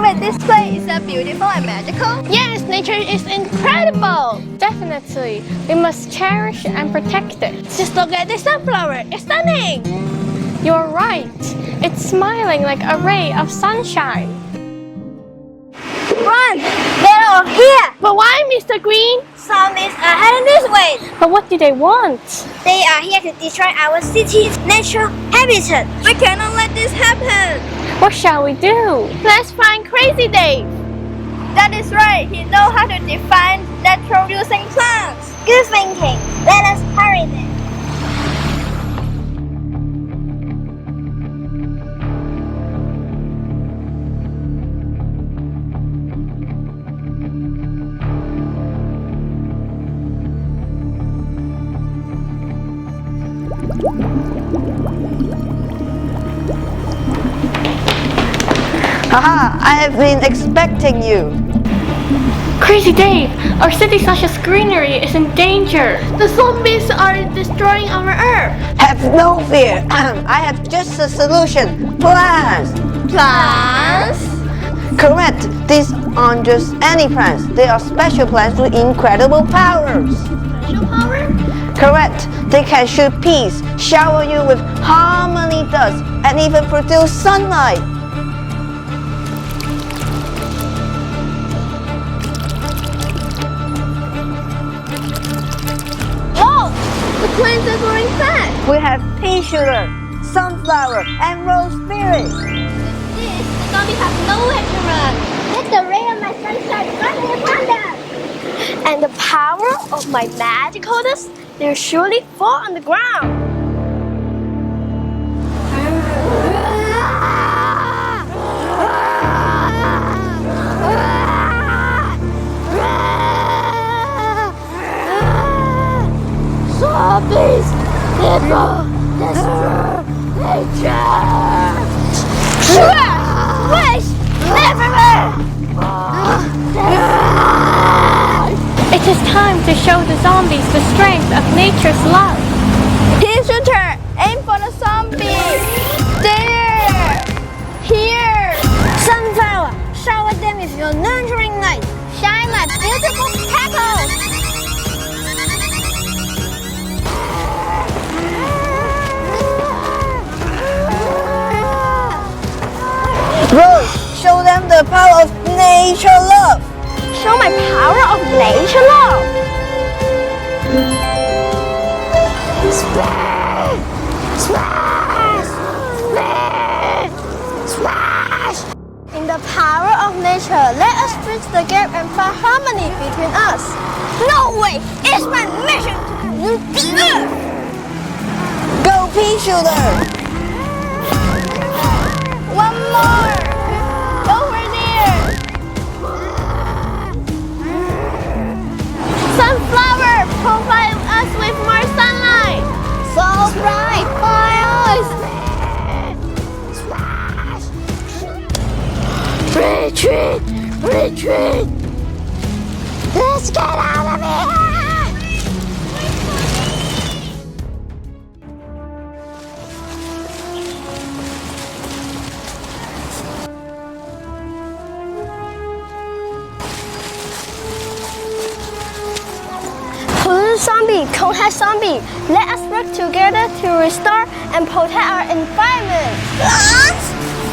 Filmit display is beautiful and magical? Yes, nature is incredible! Definitely. We must cherish and protect it. Just look at this sunflower. It's stunning! You're right. It's smiling like a ray of sunshine. Run! They're all here! But why, Mr. Green? Zombies are heading this way. But what do they want? They are here to destroy our city's natural habitat. We cannot let this happen. What shall we do? Let's find Crazy Dave. That is right. He knows how to define natural using plants. Good thinking. Let us hurry then. Haha, I have been expecting you. Crazy Dave, our city's luscious greenery is in danger. The zombies are destroying our earth. Have no fear. I have just a solution. Plants. Plants? Correct. These aren't just any plants. They are special plants with incredible powers. Special power? Correct. They can shoot peace, shower you with harmony dust, and even produce sunlight. The plants are growing fast. We have pea shooter, sunflower, and rose spirit. The zombies have nowhere to run. Let the ray of my sunshine shine upon them. And the power of my magical dust, they'll surely fall on the ground. Zombies! People! Destroy nature! Trash! Waste! Everywhere! It is time to show the zombies the strength of nature's love. Pea shooter! Aim for the zombie! There! Here! Sunflower! Shower them with your nurturing light! Shine like beautiful petals! Rose, show them the power of nature love. Show my power of nature love! Splash! Splash! Splash! Splash! In the power of nature, let us bridge the gap and find harmony between us. No way! It's my mission to pollute the earth! Go pea shooter. One more! Over there! Sunflower, provide us with more sunlight! So bright, my eyes! Retreat! Retreat! Let's get out of here! Zombie, conehead zombie, let us work together to restore and protect our environment. Plants,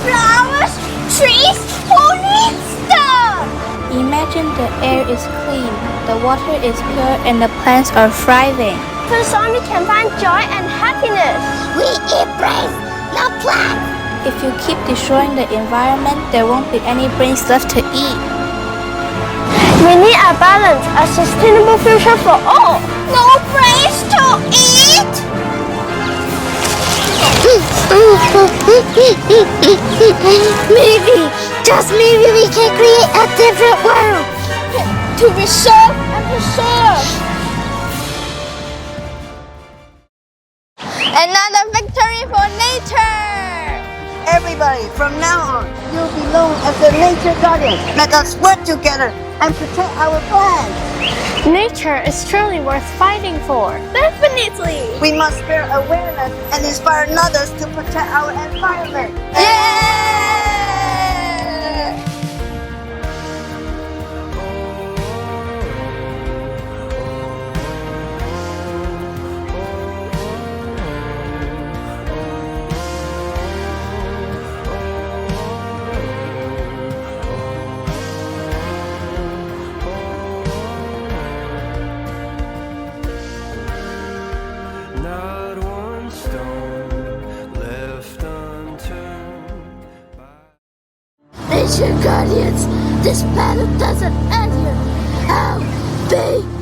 flowers, trees, who needs them? Imagine the air is clean, the water is pure, and the plants are thriving. The zombie can find joy and happiness. We embrace the plants. If you keep destroying the environment, there won't be any brains left to eat. We need a balance, a sustainable future for all. No brains to eat! Maybe, just maybe we can create a different world to reserve and preserve. Another victory for nature! Everybody, from now on, you'll be known as the nature guardians. Let us work together and protect our plants. Nature is truly worth fighting for. Definitely! We must spread awareness and inspire others to protect our environment. Yeah! nature guardians, this battle doesn't end here. I'll be